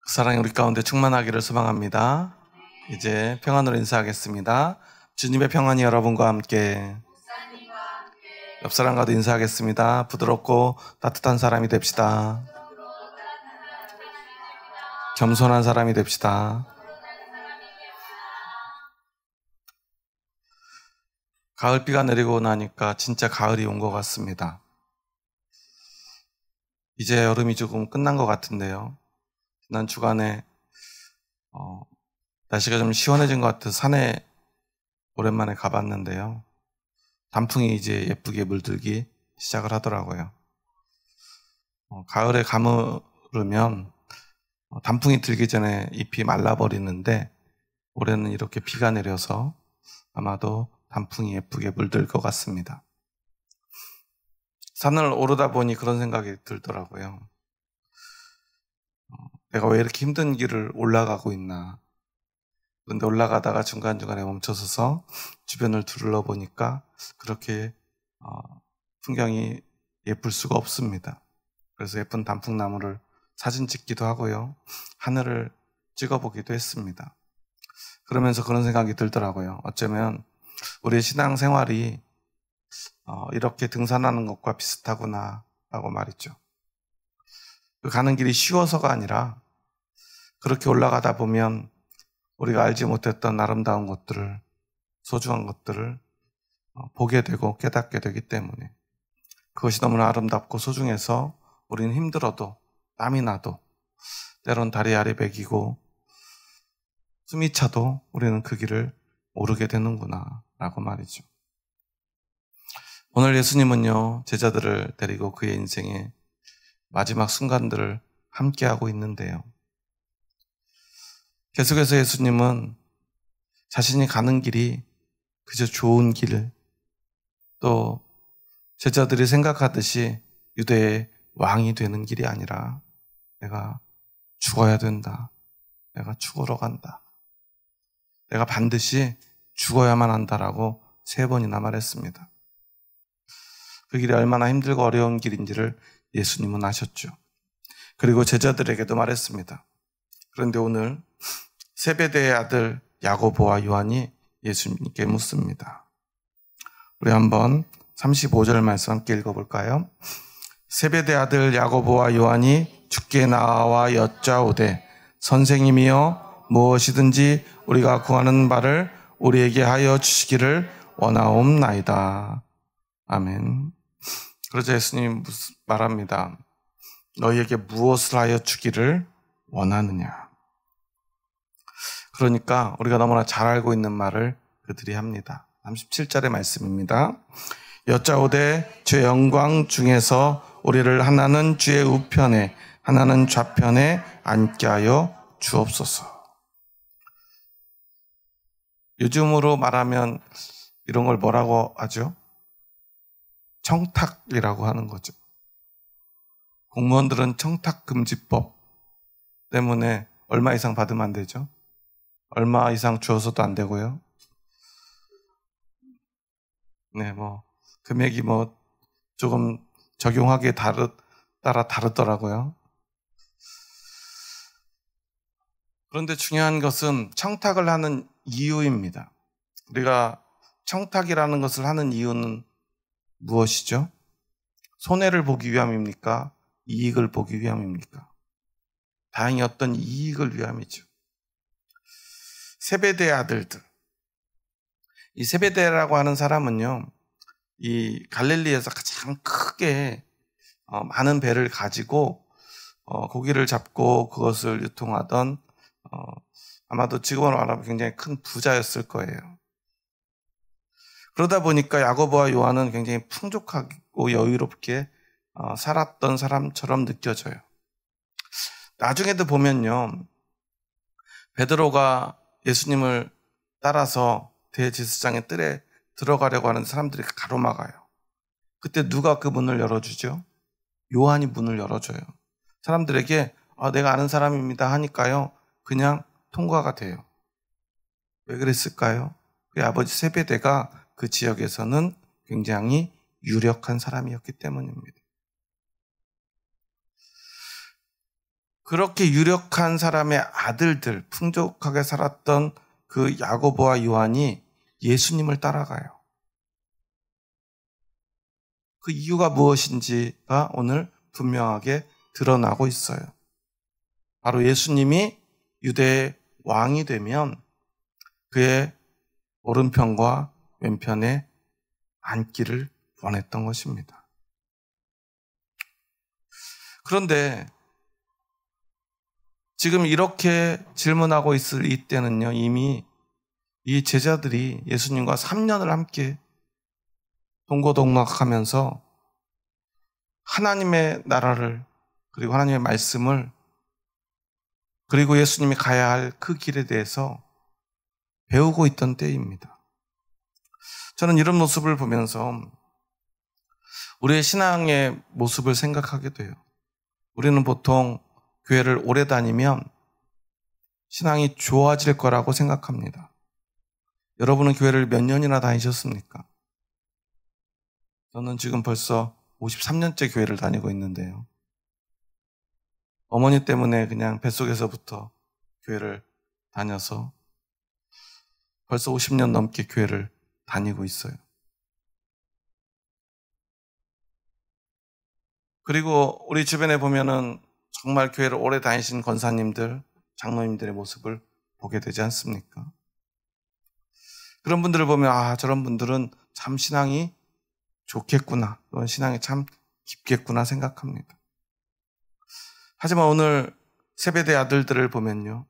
사랑이 우리 가운데 충만하기를 소망합니다. 이제 평안으로 인사하겠습니다. 주님의 평안이 여러분과 함께. 옆 사람과도 인사하겠습니다. 부드럽고 따뜻한 사람이 됩시다. 겸손한 사람이 됩시다. 가을비가 내리고 나니까 진짜 가을이 온 것 같습니다. 이제 여름이 조금 끝난 것 같은데요. 지난 주간에 날씨가 좀 시원해진 것 같아서 산에 오랜만에 가봤는데요. 단풍이 이제 예쁘게 물들기 시작을 하더라고요. 가을에 가물으면 단풍이 들기 전에 잎이 말라버리는데 올해는 이렇게 비가 내려서 아마도 단풍이 예쁘게 물들 것 같습니다. 산을 오르다 보니 그런 생각이 들더라고요. 내가 왜 이렇게 힘든 길을 올라가고 있나. 그런데 올라가다가 중간중간에 멈춰서서 주변을 둘러보니까 그렇게 풍경이 예쁠 수가 없습니다. 그래서 예쁜 단풍나무를 사진 찍기도 하고요. 하늘을 찍어보기도 했습니다. 그러면서 그런 생각이 들더라고요. 어쩌면 우리의 신앙생활이 이렇게 등산하는 것과 비슷하구나 라고 말이죠. 그 가는 길이 쉬워서가 아니라 그렇게 올라가다 보면 우리가 알지 못했던 아름다운 것들을, 소중한 것들을 보게 되고 깨닫게 되기 때문에 그것이 너무나 아름답고 소중해서 우리는 힘들어도 땀이 나도 때론 다리 아래 베기고 숨이 차도 우리는 그 길을 오르게 되는구나 라고 말이죠. 오늘 예수님은요, 제자들을 데리고 그의 인생의 마지막 순간들을 함께하고 있는데요. 계속해서 예수님은 자신이 가는 길이 그저 좋은 길, 또 제자들이 생각하듯이 유대의 왕이 되는 길이 아니라 내가 죽어야 된다. 내가 죽으러 간다. 내가 반드시 죽어야만 한다라고 3번이나 말했습니다. 그 길이 얼마나 힘들고 어려운 길인지를 예수님은 아셨죠. 그리고 제자들에게도 말했습니다. 그런데 오늘 세베대의 아들 야고보와 요한이 예수님께 묻습니다. 우리 한번 35절 말씀 함께 읽어볼까요? 세베대의 아들 야고보와 요한이 주께 나와 여짜오되 선생님이여 무엇이든지 우리가 구하는 바를 우리에게 하여 주시기를 원하옵나이다. 아멘. 그러자 예수님이 말합니다. 너희에게 무엇을 하여 주기를 원하느냐. 그러니까 우리가 너무나 잘 알고 있는 말을 그들이 합니다. 37절의 말씀입니다. 여짜오되 주의 영광 중에서 우리를 하나는 주의 우편에 하나는 좌편에 앉게 하여 주옵소서. 요즘으로 말하면 이런 걸 뭐라고 하죠? 청탁이라고 하는 거죠. 공무원들은 청탁금지법 때문에 얼마 이상 받으면 안 되죠? 얼마 이상 주어서도 안 되고요. 네, 금액이 조금 적용하기에 따라 다르더라고요. 그런데 중요한 것은 청탁을 하는 이유입니다. 우리가 청탁이라는 것을 하는 이유는 무엇이죠? 손해를 보기 위함입니까? 이익을 보기 위함입니까? 다행히 어떤 이익을 위함이죠. 세베대의 아들들. 이 세베대라고 하는 사람은요, 이 갈릴리에서 가장 크게 많은 배를 가지고 고기를 잡고 그것을 유통하던 아마도 지금으로 말하면 굉장히 큰 부자였을 거예요. 그러다 보니까 야고보와 요한은 굉장히 풍족하고 여유롭게 살았던 사람처럼 느껴져요. 나중에도 보면요, 베드로가 예수님을 따라서 대제사장의 뜰에 들어가려고 하는 사람들이 가로막아요. 그때 누가 그 문을 열어주죠? 요한이 문을 열어줘요. 사람들에게 내가 아는 사람입니다 하니까요, 그냥 통과가 돼요. 왜 그랬을까요? 그의 아버지 세베대가 그 지역에서는 굉장히 유력한 사람이었기 때문입니다. 그렇게 유력한 사람의 아들들, 풍족하게 살았던 그 야고보와 요한이 예수님을 따라가요. 그 이유가 무엇인지가 오늘 분명하게 드러나고 있어요. 바로 예수님이 유대의 왕이 되면 그의 오른편과 왼편에 앉기를 원했던 것입니다. 그런데 지금 이렇게 질문하고 있을 이때는요, 이미 이 제자들이 예수님과 3년을 함께 동고동락하면서 하나님의 나라를, 그리고 하나님의 말씀을, 그리고 예수님이 가야 할 그 길에 대해서 배우고 있던 때입니다. 저는 이런 모습을 보면서 우리의 신앙의 모습을 생각하게 돼요. 우리는 보통 교회를 오래 다니면 신앙이 좋아질 거라고 생각합니다. 여러분은 교회를 몇 년이나 다니셨습니까? 저는 지금 벌써 53년째 교회를 다니고 있는데요. 어머니 때문에 그냥 뱃속에서부터 교회를 다녀서 벌써 50년 넘게 교회를 다니고 있어요. 그리고 우리 주변에 보면은 정말 교회를 오래 다니신 권사님들, 장로님들의 모습을 보게 되지 않습니까? 그런 분들을 보면 저런 분들은 참 신앙이 좋겠구나, 그런 신앙이 참 깊겠구나 생각합니다. 하지만 오늘 세베대 아들들을 보면요,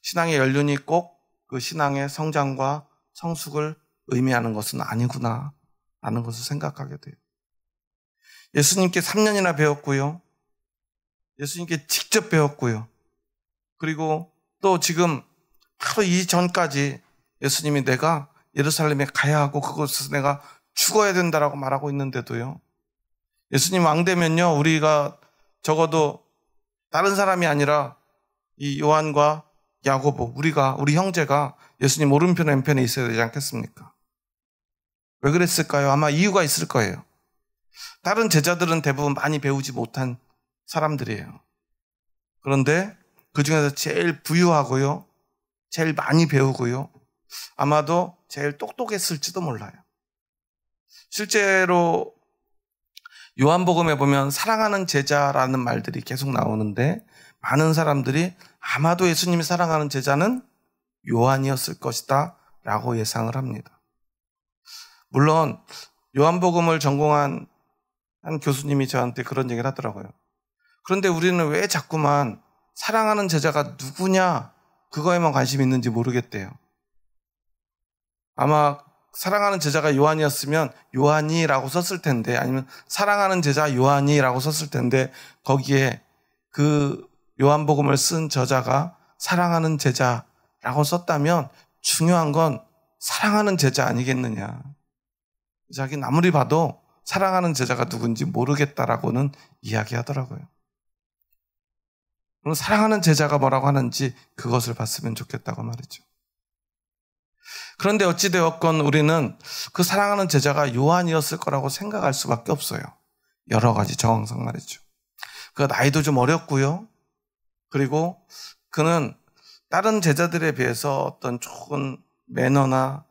신앙의 연륜이 꼭 그 신앙의 성장과 성숙을 의미하는 것은 아니구나 라는 것을 생각하게 돼요. 예수님께 3년이나 배웠고요, 예수님께 직접 배웠고요, 그리고 또 지금 바로 이전까지 예수님이 내가 예루살렘에 가야 하고 그곳에서 내가 죽어야 된다라고 말하고 있는데도요, 예수님 왕 되면요, 우리가 적어도 다른 사람이 아니라 이 요한과 야고보, 우리 형제가 예수님 오른편 왼편에 있어야 되지 않겠습니까? 왜 그랬을까요? 아마 이유가 있을 거예요. 다른 제자들은 대부분 많이 배우지 못한 사람들이에요. 그런데 그 중에서 제일 부유하고요, 제일 많이 배우고요, 아마도 제일 똑똑했을지도 몰라요. 실제로 요한복음에 보면 사랑하는 제자라는 말들이 계속 나오는데, 많은 사람들이 아마도 예수님이 사랑하는 제자는 요한이었을 것이다 라고 예상을 합니다. 물론 요한복음을 전공한 한 교수님이 저한테 그런 얘기를 하더라고요. 그런데 우리는 왜 자꾸만 사랑하는 제자가 누구냐, 그거에만 관심이 있는지 모르겠대요. 아마 사랑하는 제자가 요한이었으면 요한이라고 썼을 텐데, 아니면 사랑하는 제자 요한이라고 썼을 텐데, 거기에 그 요한복음을 쓴 저자가 사랑하는 제자라고 썼다면 중요한 건 사랑하는 제자 아니겠느냐. 자기는 아무리 봐도 사랑하는 제자가 누군지 모르겠다라고는 이야기하더라고요. 그럼 사랑하는 제자가 뭐라고 하는지 그것을 봤으면 좋겠다고 말이죠. 그런데 어찌되었건 우리는 그 사랑하는 제자가 요한이었을 거라고 생각할 수밖에 없어요. 여러 가지 정황상 말이죠. 그 나이도 좀 어렸고요, 그리고 그는 다른 제자들에 비해서 어떤 좋은 매너나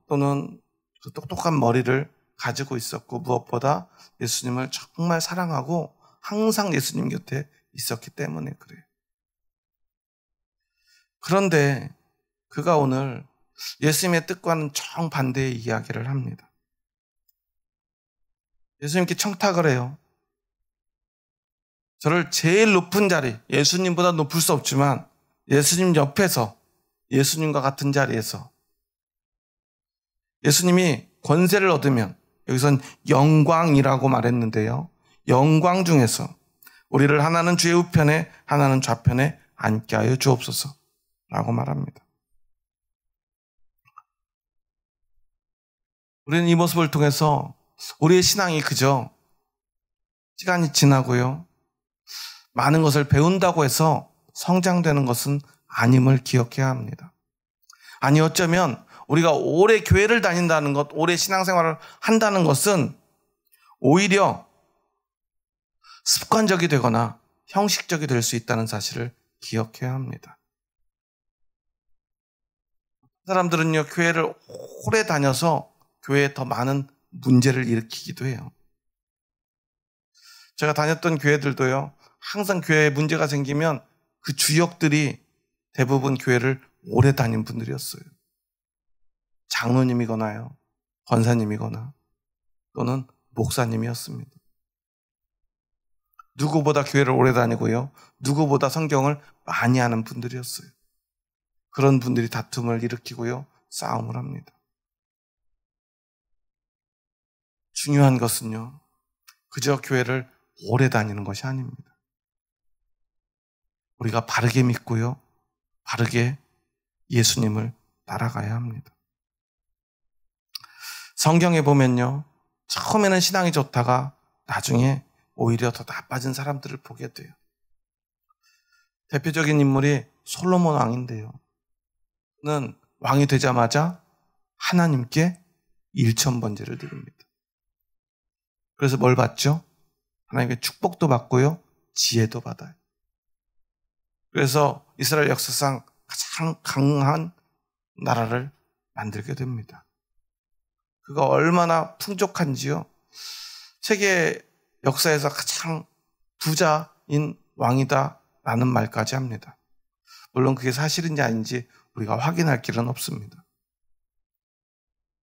또는 그 똑똑한 머리를 가지고 있었고, 무엇보다 예수님을 정말 사랑하고 항상 예수님 곁에 있었기 때문에 그래요. 그런데 그가 오늘 예수님의 뜻과는 정반대의 이야기를 합니다. 예수님께 청탁을 해요. 저를 제일 높은 자리, 예수님보다 높을 수 없지만 예수님 옆에서, 예수님과 같은 자리에서 예수님이 권세를 얻으면, 여기선 영광이라고 말했는데요, 영광 중에서 우리를 하나는 주의 우편에 하나는 좌편에 앉게 하여 주옵소서 라고 말합니다. 우리는 이 모습을 통해서 우리의 신앙이 그저 시간이 지나고요, 많은 것을 배운다고 해서 성장되는 것은 아님을 기억해야 합니다. 아니, 어쩌면 우리가 오래 교회를 다닌다는 것, 오래 신앙생활을 한다는 것은 오히려 습관적이 되거나 형식적이 될 수 있다는 사실을 기억해야 합니다. 사람들은요, 교회를 오래 다녀서 교회에 더 많은 문제를 일으키기도 해요. 제가 다녔던 교회들도요, 항상 교회에 문제가 생기면 그 주역들이 대부분 교회를 오래 다닌 분들이었어요. 장로님이거나요, 권사님이거나 또는 목사님이었습니다. 누구보다 교회를 오래 다니고요, 누구보다 성경을 많이 하는 분들이었어요. 그런 분들이 다툼을 일으키고요, 싸움을 합니다. 중요한 것은요, 그저 교회를 오래 다니는 것이 아닙니다. 우리가 바르게 믿고요, 바르게 예수님을 따라가야 합니다. 성경에 보면요, 처음에는 신앙이 좋다가 나중에 오히려 더 나빠진 사람들을 보게 돼요. 대표적인 인물이 솔로몬 왕인데요. 그는 왕이 되자마자 하나님께 1000번제를 드립니다. 그래서 뭘 받죠? 하나님께 축복도 받고요, 지혜도 받아요. 그래서 이스라엘 역사상 가장 강한 나라를 만들게 됩니다. 그가 얼마나 풍족한지요, 세계 역사에서 가장 부자인 왕이다라는 말까지 합니다. 물론 그게 사실인지 아닌지 우리가 확인할 길은 없습니다.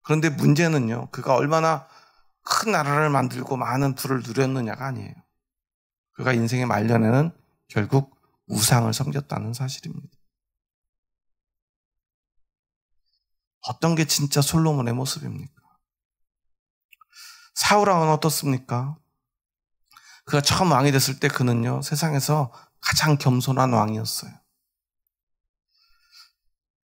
그런데 문제는요, 그가 얼마나 큰 나라를 만들고 많은 부를 누렸느냐가 아니에요. 그가 인생의 말년에는 결국 우상을 섬겼다는 사실입니다. 어떤 게 진짜 솔로몬의 모습입니까? 사울 왕은 어떻습니까? 그가 처음 왕이 됐을 때 그는요, 세상에서 가장 겸손한 왕이었어요.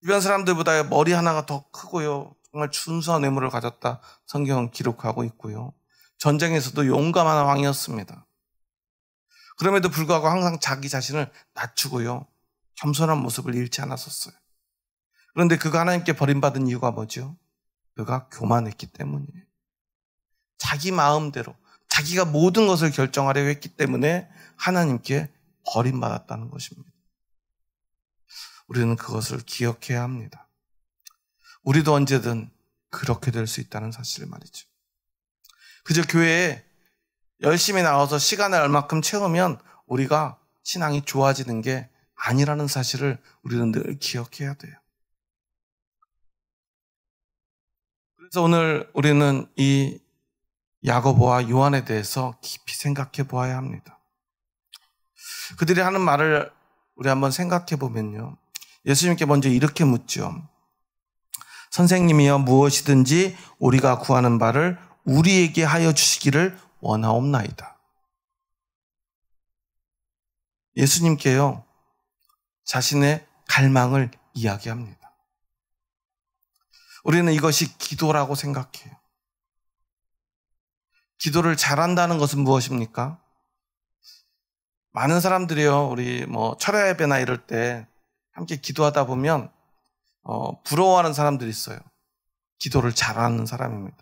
주변 사람들보다 머리 하나가 더 크고요, 정말 준수한 외모를 가졌다 성경은 기록하고 있고요, 전쟁에서도 용감한 왕이었습니다. 그럼에도 불구하고 항상 자기 자신을 낮추고요, 겸손한 모습을 잃지 않았었어요. 그런데 그가 하나님께 버림받은 이유가 뭐죠? 그가 교만했기 때문이에요. 자기 마음대로 자기가 모든 것을 결정하려고 했기 때문에 하나님께 버림받았다는 것입니다. 우리는 그것을 기억해야 합니다. 우리도 언제든 그렇게 될 수 있다는 사실을 말이죠. 그저 교회에 열심히 나와서 시간을 얼마큼 채우면 우리가 신앙이 좋아지는 게 아니라는 사실을 우리는 늘 기억해야 돼요. 그래서 오늘 우리는 이 야고보와 요한에 대해서 깊이 생각해 보아야 합니다. 그들이 하는 말을 우리 한번 생각해 보면요, 예수님께 먼저 이렇게 묻죠. 선생님이여, 무엇이든지 우리가 구하는 바를 우리에게 하여 주시기를 원하옵나이다. 예수님께요, 자신의 갈망을 이야기합니다. 우리는 이것이 기도라고 생각해요. 기도를 잘한다는 것은 무엇입니까? 많은 사람들이요, 우리 철야 예배나 이럴 때 함께 기도하다 보면 부러워하는 사람들이 있어요. 기도를 잘하는 사람입니다.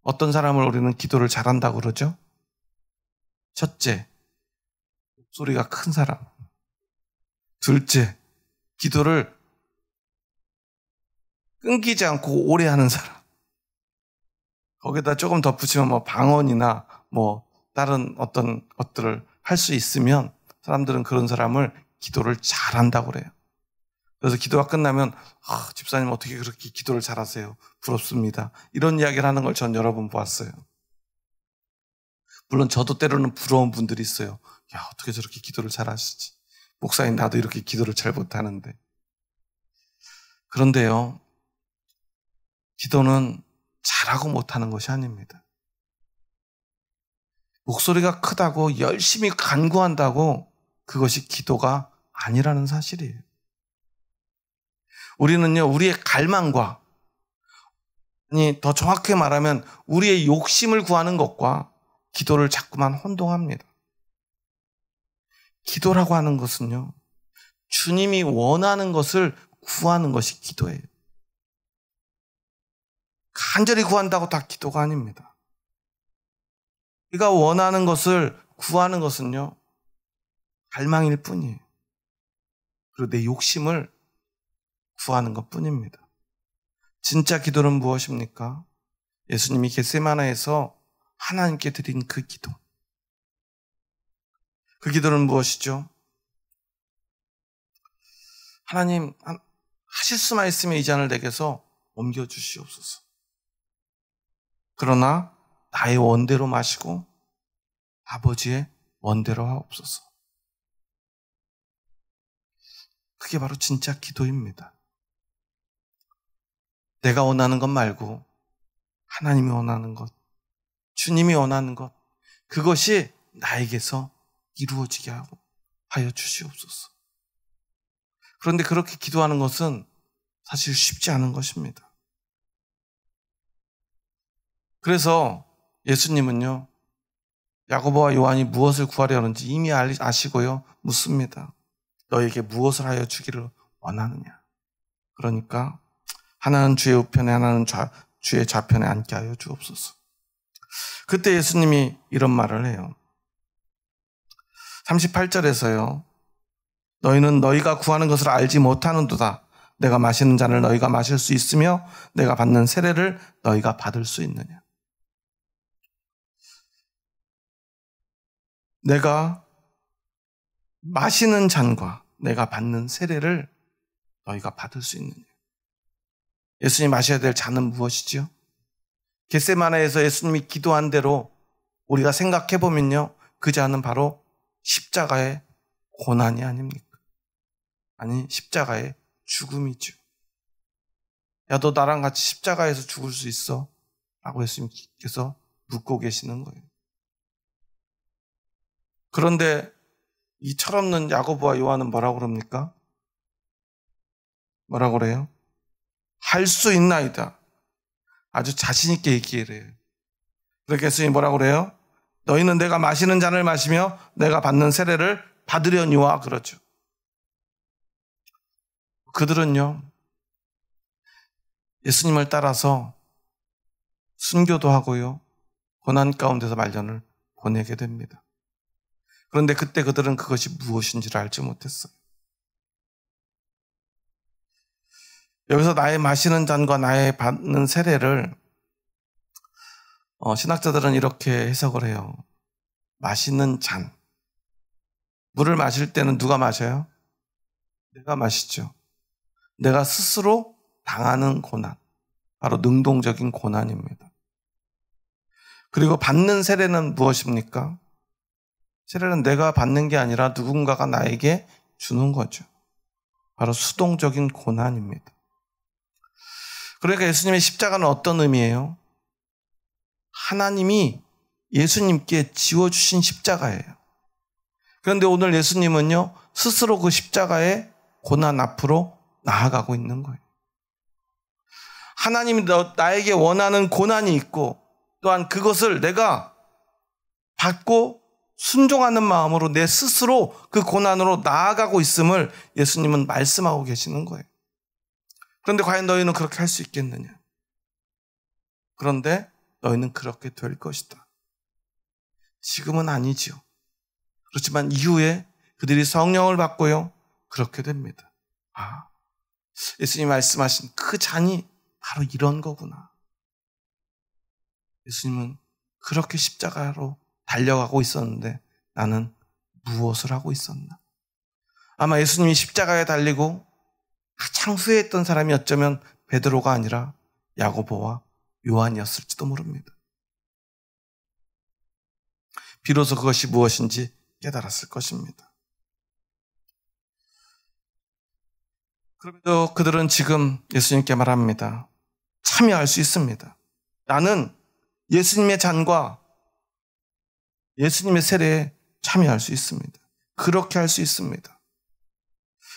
어떤 사람을 우리는 기도를 잘한다고 그러죠? 첫째, 목소리가 큰 사람. 둘째, 기도를 끊기지 않고 오래 하는 사람. 거기다 조금 덧붙이면 방언이나 다른 어떤 것들을 할 수 있으면 사람들은 그런 사람을 기도를 잘한다고 그래요. 그래서 기도가 끝나면 집사님 어떻게 그렇게 기도를 잘하세요? 부럽습니다. 이런 이야기를 하는 걸 전 여러 번 보았어요. 물론 저도 때로는 부러운 분들이 있어요. 야, 어떻게 저렇게 기도를 잘하시지? 목사님, 나도 이렇게 기도를 잘 못하는데. 그런데요, 기도는 잘하고 못하는 것이 아닙니다. 목소리가 크다고 열심히 간구한다고 그것이 기도가 아니라는 사실이에요. 우리는요, 우리의 갈망과, 더 정확하게 말하면 우리의 욕심을 구하는 것과 기도를 자꾸만 혼동합니다. 기도라고 하는 것은요, 주님이 원하는 것을 구하는 것이 기도예요. 간절히 구한다고 다 기도가 아닙니다. 우리가 원하는 것을 구하는 것은요, 갈망일 뿐이에요. 그리고 내 욕심을 구하는 것 뿐입니다. 진짜 기도는 무엇입니까? 예수님이 겟세마네에서 하나님께 드린 그 기도. 그 기도는 무엇이죠? 하나님, 하실 수만 있으면 이 잔을 내게서 옮겨주시옵소서. 그러나 나의 원대로 마시고 아버지의 원대로 하옵소서. 그게 바로 진짜 기도입니다. 내가 원하는 것 말고 하나님이 원하는 것, 주님이 원하는 것, 그것이 나에게서 이루어지게 하여 주시옵소서. 그런데 그렇게 기도하는 것은 사실 쉽지 않은 것입니다. 그래서 예수님은요, 야고보와 요한이 무엇을 구하려는지 이미 아시고요, 묻습니다. 너에게 무엇을 하여 주기를 원하느냐? 그러니까 하나는 주의 우편에, 하나는 주의 좌편에 앉게 하여 주옵소서. 그때 예수님이 이런 말을 해요. 38절에서요. 너희는 너희가 구하는 것을 알지 못하는도다. 내가 마시는 잔을 너희가 마실 수 있으며 내가 받는 세례를 너희가 받을 수 있느냐. 내가 마시는 잔과 내가 받는 세례를 너희가 받을 수 있느냐. 예수님이 마셔야 될 잔은 무엇이죠? 겟세마네에서 예수님이 기도한 대로 우리가 생각해 보면요, 그 잔은 바로 십자가의 고난이 아닙니까? 아니, 십자가의 죽음이죠. 야, 너 나랑 같이 십자가에서 죽을 수 있어? 라고 예수님께서 묻고 계시는 거예요. 그런데 이 철없는 야고보와 요한은 뭐라고 그럽니까? 뭐라고 그래요? 할 수 있나이다. 아주 자신 있게 얘기해요. 그렇게 예수님이 뭐라고 그래요? 너희는 내가 마시는 잔을 마시며 내가 받는 세례를 받으려니와 그러죠. 그들은요, 예수님을 따라서 순교도 하고요, 고난 가운데서 말년을 보내게 됩니다. 그런데 그때 그들은 그것이 무엇인지를 알지 못했어요. 여기서 나의 마시는 잔과 나의 받는 세례를 신학자들은 이렇게 해석을 해요. 마시는 잔. 물을 마실 때는 누가 마셔요? 내가 마시죠. 내가 스스로 당하는 고난. 바로 능동적인 고난입니다. 그리고 받는 세례는 무엇입니까? 세례는 내가 받는 게 아니라 누군가가 나에게 주는 거죠. 바로 수동적인 고난입니다. 그러니까 예수님의 십자가는 어떤 의미예요? 하나님이 예수님께 지워주신 십자가예요. 그런데 오늘 예수님은요, 스스로 그 십자가의 고난 앞으로 나아가고 있는 거예요. 하나님이 나에게 원하는 고난이 있고, 또한 그것을 내가 받고 순종하는 마음으로 내 스스로 그 고난으로 나아가고 있음을 예수님은 말씀하고 계시는 거예요. 그런데 과연 너희는 그렇게 할 수 있겠느냐? 그런데 너희는 그렇게 될 것이다. 지금은 아니지요. 그렇지만 이후에 그들이 성령을 받고요, 그렇게 됩니다. 아, 예수님이 말씀하신 그 잔이 바로 이런 거구나. 예수님은 그렇게 십자가로 달려가고 있었는데 나는 무엇을 하고 있었나? 아마 예수님이 십자가에 달리고 가장 후회했던 사람이 어쩌면 베드로가 아니라 야고보와 요한이었을지도 모릅니다. 비로소 그것이 무엇인지 깨달았을 것입니다. 그럼에도 그들은 지금 예수님께 말합니다. 참여할 수 있습니다. 나는 예수님의 잔과 예수님의 세례에 참여할 수 있습니다. 그렇게 할 수 있습니다.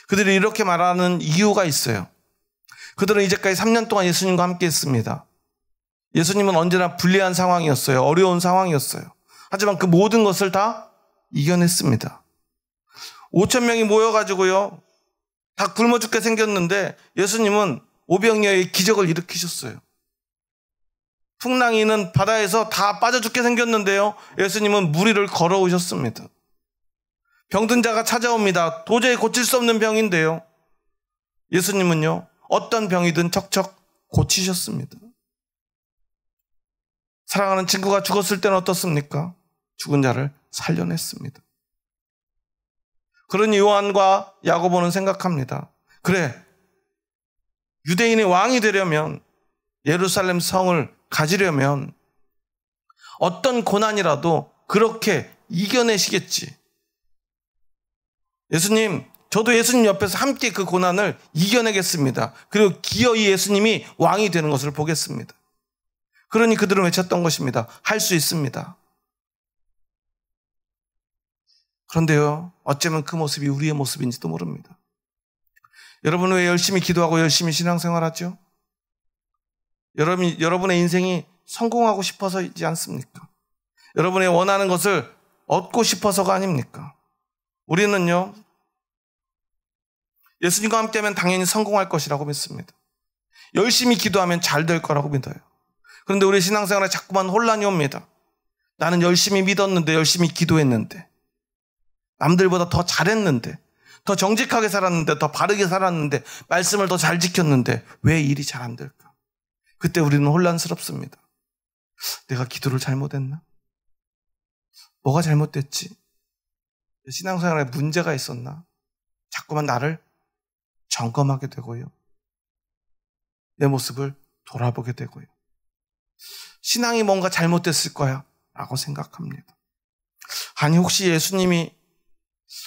그들이 이렇게 말하는 이유가 있어요. 그들은 이제까지 3년 동안 예수님과 함께 했습니다. 예수님은 언제나 불리한 상황이었어요. 어려운 상황이었어요. 하지만 그 모든 것을 다 이겨냈습니다. 5,000명이 모여가지고요, 다 굶어 죽게 생겼는데 예수님은 오병이어의 기적을 일으키셨어요. 풍랑이는 바다에서 다 빠져 죽게 생겼는데요, 예수님은 물 위를 걸어오셨습니다. 병든 자가 찾아옵니다. 도저히 고칠 수 없는 병인데요. 예수님은요, 어떤 병이든 척척 고치셨습니다. 사랑하는 친구가 죽었을 때는 어떻습니까? 죽은 자를 살려냈습니다. 그러니 요한과 야고보는 생각합니다. 그래, 유대인의 왕이 되려면, 예루살렘 성을 가지려면 어떤 고난이라도 그렇게 이겨내시겠지. 예수님, 저도 예수님 옆에서 함께 그 고난을 이겨내겠습니다. 그리고 기어이 예수님이 왕이 되는 것을 보겠습니다. 그러니 그들은 외쳤던 것입니다. 할 수 있습니다. 그런데요, 어쩌면 그 모습이 우리의 모습인지도 모릅니다. 여러분 왜 열심히 기도하고 열심히 신앙생활하죠? 여러분의 인생이 성공하고 싶어서이지 않습니까? 여러분의 원하는 것을 얻고 싶어서가 아닙니까? 우리는요, 예수님과 함께하면 당연히 성공할 것이라고 믿습니다. 열심히 기도하면 잘 될 거라고 믿어요. 그런데 우리 신앙생활에 자꾸만 혼란이 옵니다. 나는 열심히 믿었는데, 열심히 기도했는데, 남들보다 더 잘했는데, 더 정직하게 살았는데, 더 바르게 살았는데, 말씀을 더 잘 지켰는데 왜 일이 잘 안 될까? 그때 우리는 혼란스럽습니다. 내가 기도를 잘못했나? 뭐가 잘못됐지? 신앙생활에 문제가 있었나? 자꾸만 나를 점검하게 되고요. 내 모습을 돌아보게 되고요. 신앙이 뭔가 잘못됐을 거야 라고 생각합니다. 아니, 혹시 예수님이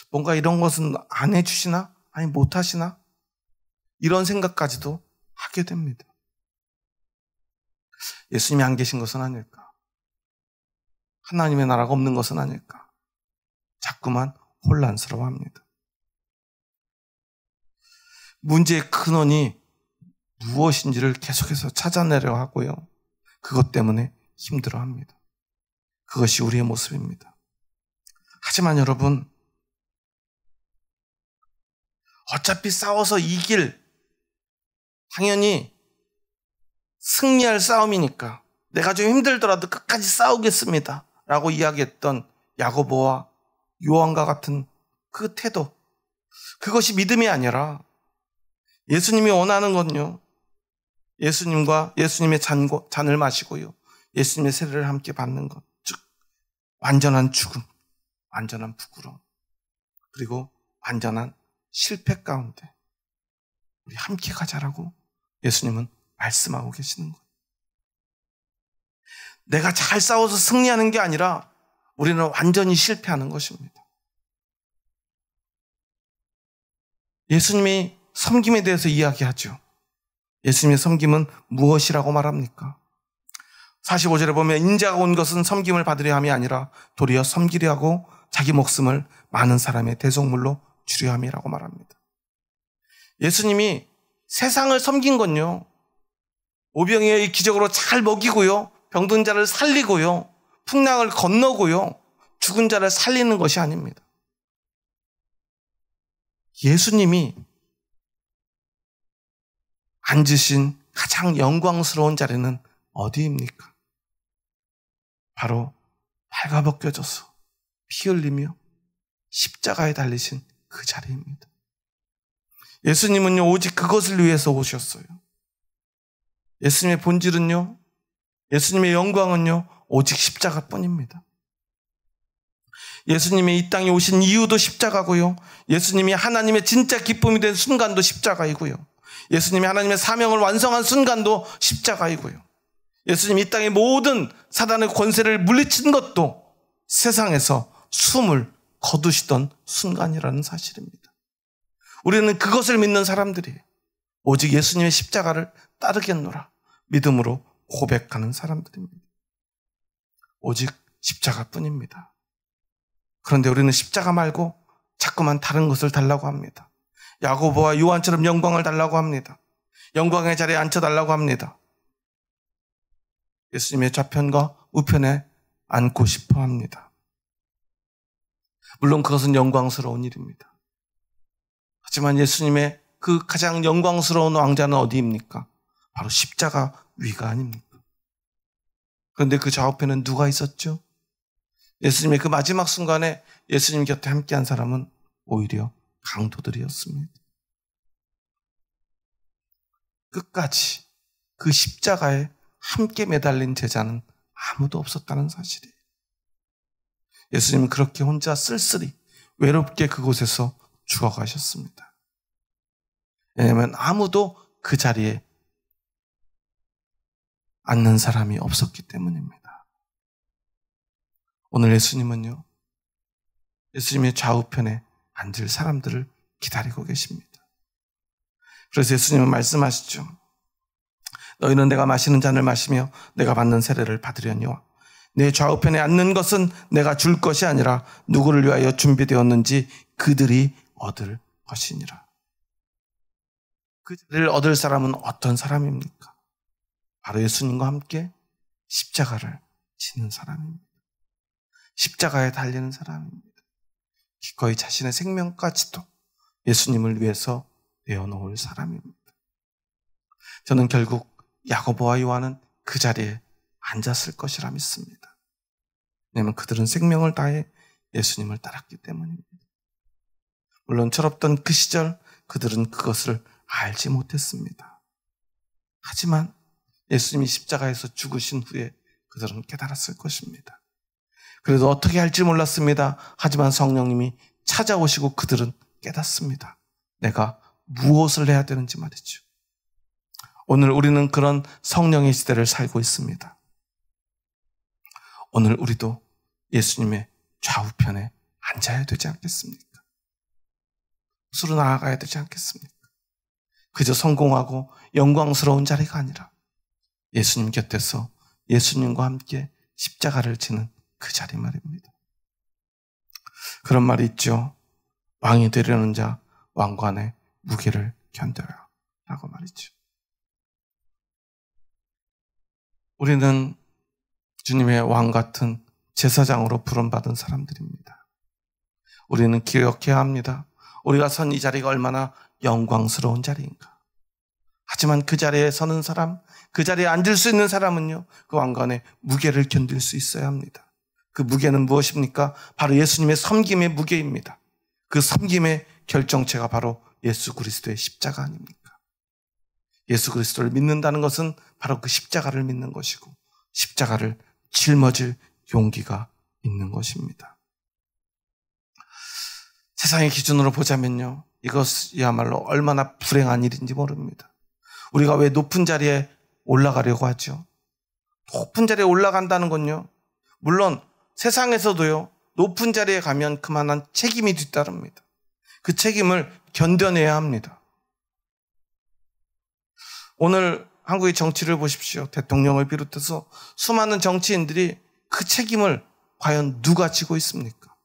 뭔가 이런 것은 안 해주시나? 아니, 못 하시나? 이런 생각까지도 하게 됩니다. 예수님이 안 계신 것은 아닐까? 하나님의 나라가 없는 것은 아닐까? 자꾸만 혼란스러워합니다. 문제의 근원이 무엇인지를 계속해서 찾아내려 하고요. 그것 때문에 힘들어합니다. 그것이 우리의 모습입니다. 하지만 여러분, 어차피 싸워서 이길, 당연히 승리할 싸움이니까 내가 좀 힘들더라도 끝까지 싸우겠습니다 라고 이야기했던 야고보와 요한과 같은 그 태도, 그것이 믿음이 아니라 예수님이 원하는 건요, 예수님과 예수님의 잔을 마시고요, 예수님의 세례를 함께 받는 것, 즉 완전한 죽음, 완전한 부끄러움, 그리고 완전한 실패 가운데 우리 함께 가자라고 예수님은 말씀하고 계시는 거예요. 내가 잘 싸워서 승리하는 게 아니라 우리는 완전히 실패하는 것입니다. 예수님이 섬김에 대해서 이야기하죠. 예수님의 섬김은 무엇이라고 말합니까? 45절에 보면 인자가 온 것은 섬김을 받으려 함이 아니라 도리어 섬기려 하고 자기 목숨을 많은 사람의 대속물로 주려 함이라고 말합니다. 예수님이 세상을 섬긴 건요, 오병이어 기적으로 잘 먹이고요, 병든 자를 살리고요, 풍랑을 건너고요, 죽은 자를 살리는 것이 아닙니다. 예수님이 앉으신 가장 영광스러운 자리는 어디입니까? 바로 발가벗겨져서 피 흘리며 십자가에 달리신 그 자리입니다. 예수님은요, 오직 그것을 위해서 오셨어요. 예수님의 본질은요, 예수님의 영광은요, 오직 십자가뿐입니다. 예수님이 이 땅에 오신 이유도 십자가고요, 예수님이 하나님의 진짜 기쁨이 된 순간도 십자가이고요, 예수님이 하나님의 사명을 완성한 순간도 십자가이고요, 예수님이 이 땅의 모든 사단의 권세를 물리친 것도 세상에서 숨을 거두시던 순간이라는 사실입니다. 우리는 그것을 믿는 사람들이에요. 오직 예수님의 십자가를 따르겠노라 믿음으로 고백하는 사람들입니다. 오직 십자가뿐입니다. 그런데 우리는 십자가 말고 자꾸만 다른 것을 달라고 합니다. 야고보와 요한처럼 영광을 달라고 합니다. 영광의 자리에 앉혀달라고 합니다. 예수님의 좌편과 우편에 앉고 싶어 합니다. 물론 그것은 영광스러운 일입니다. 하지만 예수님의 그 가장 영광스러운 왕자는 어디입니까? 바로 십자가 위가 아닙니까? 그런데 그 좌우편은 누가 있었죠? 예수님의 그 마지막 순간에 예수님 곁에 함께한 사람은 오히려 강도들이었습니다. 끝까지 그 십자가에 함께 매달린 제자는 아무도 없었다는 사실이에요. 예수님은 그렇게 혼자 쓸쓸히 외롭게 그곳에서 죽어가셨습니다. 왜냐하면 아무도 그 자리에 앉는 사람이 없었기 때문입니다. 오늘 예수님은요, 예수님의 좌우편에 앉을 사람들을 기다리고 계십니다. 그래서 예수님은 말씀하시죠. 너희는 내가 마시는 잔을 마시며 내가 받는 세례를 받으려니와 내 좌우편에 앉는 것은 내가 줄 것이 아니라 누구를 위하여 준비되었는지 그들이 얻을 것이니라. 그 자리를 얻을 사람은 어떤 사람입니까? 바로 예수님과 함께 십자가를 지는 사람입니다. 십자가에 달리는 사람입니다. 기꺼이 자신의 생명까지도 예수님을 위해서 내어놓을 사람입니다. 저는 결국 야고보와 요한은 그 자리에 앉았을 것이라 믿습니다. 왜냐하면 그들은 생명을 다해 예수님을 따랐기 때문입니다. 물론 철없던 그 시절 그들은 그것을 알지 못했습니다. 하지만 예수님이 십자가에서 죽으신 후에 그들은 깨달았을 것입니다. 그래도 어떻게 할지 몰랐습니다. 하지만 성령님이 찾아오시고 그들은 깨닫습니다. 내가 무엇을 해야 되는지 말이죠. 오늘 우리는 그런 성령의 시대를 살고 있습니다. 오늘 우리도 예수님의 좌우편에 앉아야 되지 않겠습니까? 스스로 나아가야 되지 않겠습니까? 그저 성공하고 영광스러운 자리가 아니라 예수님 곁에서 예수님과 함께 십자가를 지는 그 자리 말입니다. 그런 말이 있죠. 왕이 되려는 자 왕관의 무게를 견뎌라 라고 말이죠. 우리는 주님의 왕 같은 제사장으로 부름받은 사람들입니다. 우리는 기억해야 합니다. 우리가 선 이 자리가 얼마나 영광스러운 자리인가. 하지만 그 자리에 서는 사람, 그 자리에 앉을 수 있는 사람은요, 그 왕관의 무게를 견딜 수 있어야 합니다. 그 무게는 무엇입니까? 바로 예수님의 섬김의 무게입니다. 그 섬김의 결정체가 바로 예수 그리스도의 십자가 아닙니까? 예수 그리스도를 믿는다는 것은 바로 그 십자가를 믿는 것이고 십자가를 짊어질 용기가 있는 것입니다. 세상의 기준으로 보자면요, 이것이야말로 얼마나 불행한 일인지 모릅니다. 우리가 왜 높은 자리에 올라가려고 하죠? 높은 자리에 올라간다는 건요, 물론 세상에서도요, 높은 자리에 가면 그만한 책임이 뒤따릅니다. 그 책임을 견뎌내야 합니다. 오늘 한국의 정치를 보십시오. 대통령을 비롯해서 수많은 정치인들이 그 책임을 과연 누가 지고 있습니까?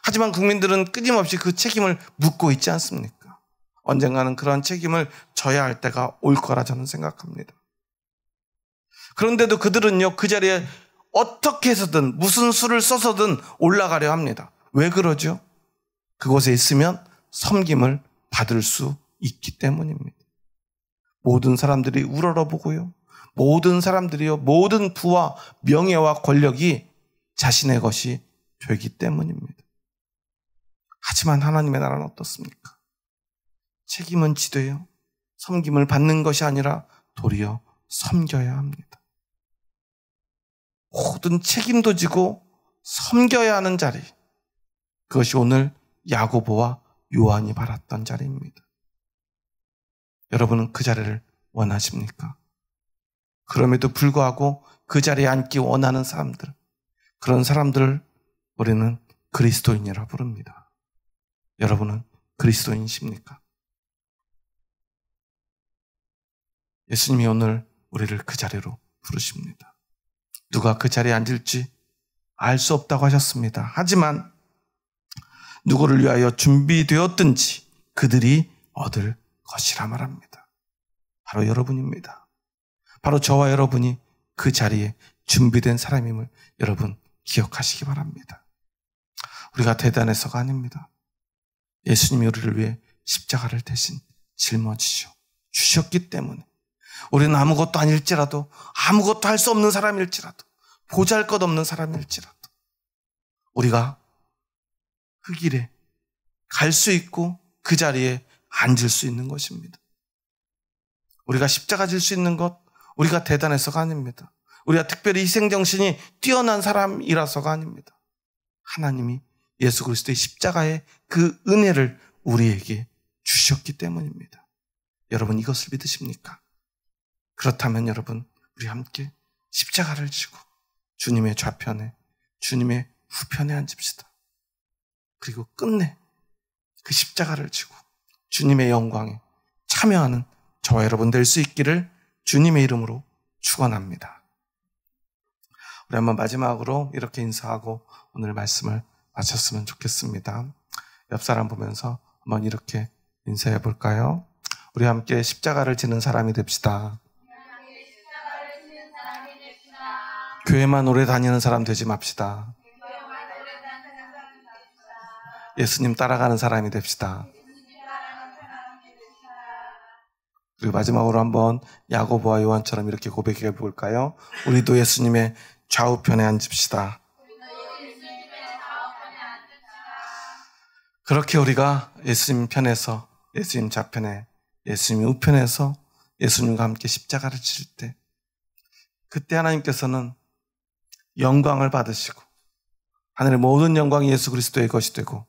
하지만 국민들은 끊임없이 그 책임을 묻고 있지 않습니까? 언젠가는 그런 책임을 져야 할 때가 올 거라 저는 생각합니다. 그런데도 그들은요, 그 자리에 어떻게 해서든 무슨 수를 써서든 올라가려 합니다. 왜 그러죠? 그곳에 있으면 섬김을 받을 수 있기 때문입니다. 모든 사람들이 우러러보고요, 모든 사람들이요, 모든 부와 명예와 권력이 자신의 것이 되기 때문입니다. 하지만 하나님의 나라는 어떻습니까? 책임은 지되요, 섬김을 받는 것이 아니라 도리어 섬겨야 합니다. 모든 책임도 지고 섬겨야 하는 자리, 그것이 오늘 야고보와 요한이 바랐던 자리입니다. 여러분은 그 자리를 원하십니까? 그럼에도 불구하고 그 자리에 앉기 원하는 사람들, 그런 사람들을 우리는 그리스도인이라 부릅니다. 여러분은 그리스도인이십니까? 예수님이 오늘 우리를 그 자리로 부르십니다. 누가 그 자리에 앉을지 알 수 없다고 하셨습니다. 하지만 누구를 위하여 준비되었든지 그들이 얻을 것이라 말합니다. 바로 여러분입니다. 바로 저와 여러분이 그 자리에 준비된 사람임을 여러분 기억하시기 바랍니다. 우리가 대단해서가 아닙니다. 예수님이 우리를 위해 십자가를 대신 짊어지셔 주셨기 때문에 우리는 아무것도 아닐지라도, 아무것도 할 수 없는 사람일지라도, 보잘것없는 사람일지라도 우리가 그 길에 갈 수 있고 그 자리에 앉을 수 있는 것입니다. 우리가 십자가 질 수 있는 것, 우리가 대단해서가 아닙니다. 우리가 특별히 희생정신이 뛰어난 사람이라서가 아닙니다. 하나님이 예수 그리스도의 십자가의 그 은혜를 우리에게 주셨기 때문입니다. 여러분 이것을 믿으십니까? 그렇다면 여러분 우리 함께 십자가를 지고 주님의 좌편에, 주님의 우편에 앉읍시다. 그리고 끝내 그 십자가를 지고 주님의 영광에 참여하는 저와 여러분 될 수 있기를 주님의 이름으로 축원합니다. 우리 한번 마지막으로 이렇게 인사하고 오늘 말씀을 마쳤으면 좋겠습니다. 옆 사람 보면서 한번 이렇게 인사해 볼까요? 우리 함께 십자가를 지는 사람이 됩시다. 교회만 오래 다니는 사람 되지 맙시다. 예수님 따라가는 사람이 됩시다. 그리고 마지막으로 한번 야고보와 요한처럼 이렇게 고백해 볼까요? 우리도 예수님의 좌우편에 앉읍시다. 그렇게 우리가 예수님 편에서, 예수님 좌편에, 예수님 우편에서 예수님과 함께 십자가를 칠 때, 그때 하나님께서는 영광을 받으시고 하늘의 모든 영광이 예수 그리스도의 것이 되고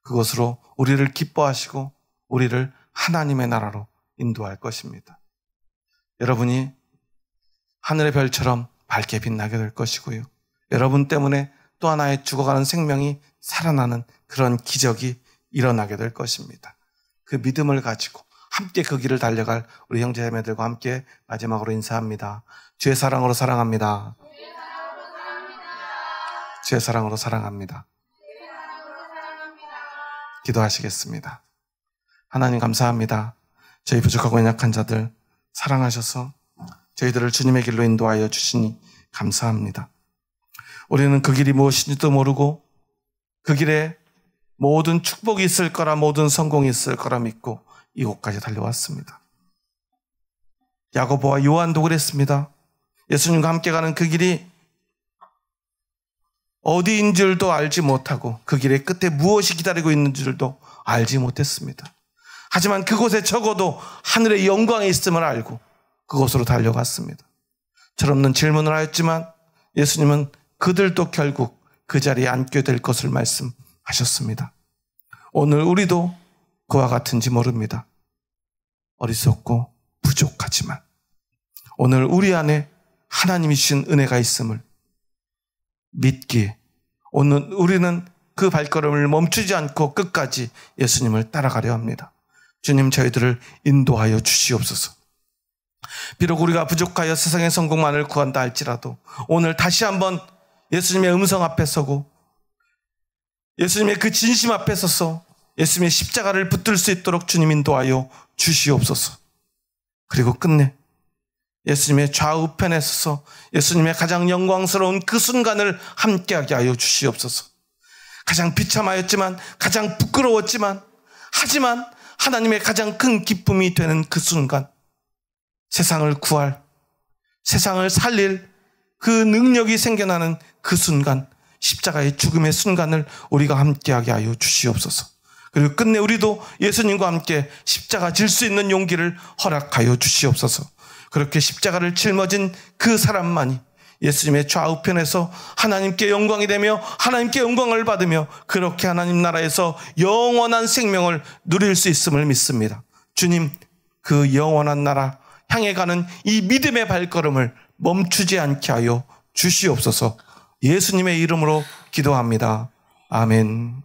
그것으로 우리를 기뻐하시고 우리를 하나님의 나라로 인도할 것입니다. 여러분이 하늘의 별처럼 밝게 빛나게 될 것이고요. 여러분 때문에 또 하나의 죽어가는 생명이 살아나는 그런 기적이 일어나게 될 것입니다. 그 믿음을 가지고 함께 그 길을 달려갈 우리 형제자매들과 함께 마지막으로 인사합니다. 주의 사랑으로 사랑합니다. 주의 사랑으로 사랑합니다. 기도하시겠습니다. 하나님 감사합니다. 저희 부족하고 연약한 자들 사랑하셔서 저희들을 주님의 길로 인도하여 주시니 감사합니다. 우리는 그 길이 무엇인지도 모르고 그 길에 모든 축복이 있을 거라, 모든 성공이 있을 거라 믿고 이곳까지 달려왔습니다. 야고보와 요한도 그랬습니다. 예수님과 함께 가는 그 길이 어디인 줄도 알지 못하고 그 길의 끝에 무엇이 기다리고 있는 줄도 알지 못했습니다. 하지만 그곳에 적어도 하늘의 영광이 있음을 알고 그곳으로 달려갔습니다. 철없는 질문을 하였지만 예수님은 그들도 결국 그 자리에 앉게 될 것을 말씀하셨습니다. 오늘 우리도 그와 같은지 모릅니다. 어리석고 부족하지만 오늘 우리 안에 하나님이 주신 은혜가 있음을 믿기에 오늘 우리는 그 발걸음을 멈추지 않고 끝까지 예수님을 따라가려 합니다. 주님 저희들을 인도하여 주시옵소서. 비록 우리가 부족하여 세상의 성공만을 구한다 할지라도 오늘 다시 한번 예수님의 음성 앞에 서고 예수님의 그 진심 앞에 서서 예수님의 십자가를 붙들 수 있도록 주님 인도하여 주시옵소서. 그리고 끝내 예수님의 좌우편에 서서 예수님의 가장 영광스러운 그 순간을 함께하게 하여 주시옵소서. 가장 비참하였지만 가장 부끄러웠지만 하지만 하나님의 가장 큰 기쁨이 되는 그 순간, 세상을 구할, 세상을 살릴 그 능력이 생겨나는 그 순간, 십자가의 죽음의 순간을 우리가 함께하게 하여 주시옵소서. 그리고 끝내 우리도 예수님과 함께 십자가 질 수 있는 용기를 허락하여 주시옵소서. 그렇게 십자가를 짊어진 그 사람만이 예수님의 좌우편에서 하나님께 영광이 되며 하나님께 영광을 받으며 그렇게 하나님 나라에서 영원한 생명을 누릴 수 있음을 믿습니다. 주님, 그 영원한 나라 향해 가는 이 믿음의 발걸음을 멈추지 않게 하여 주시옵소서. 예수님의 이름으로 기도합니다. 아멘.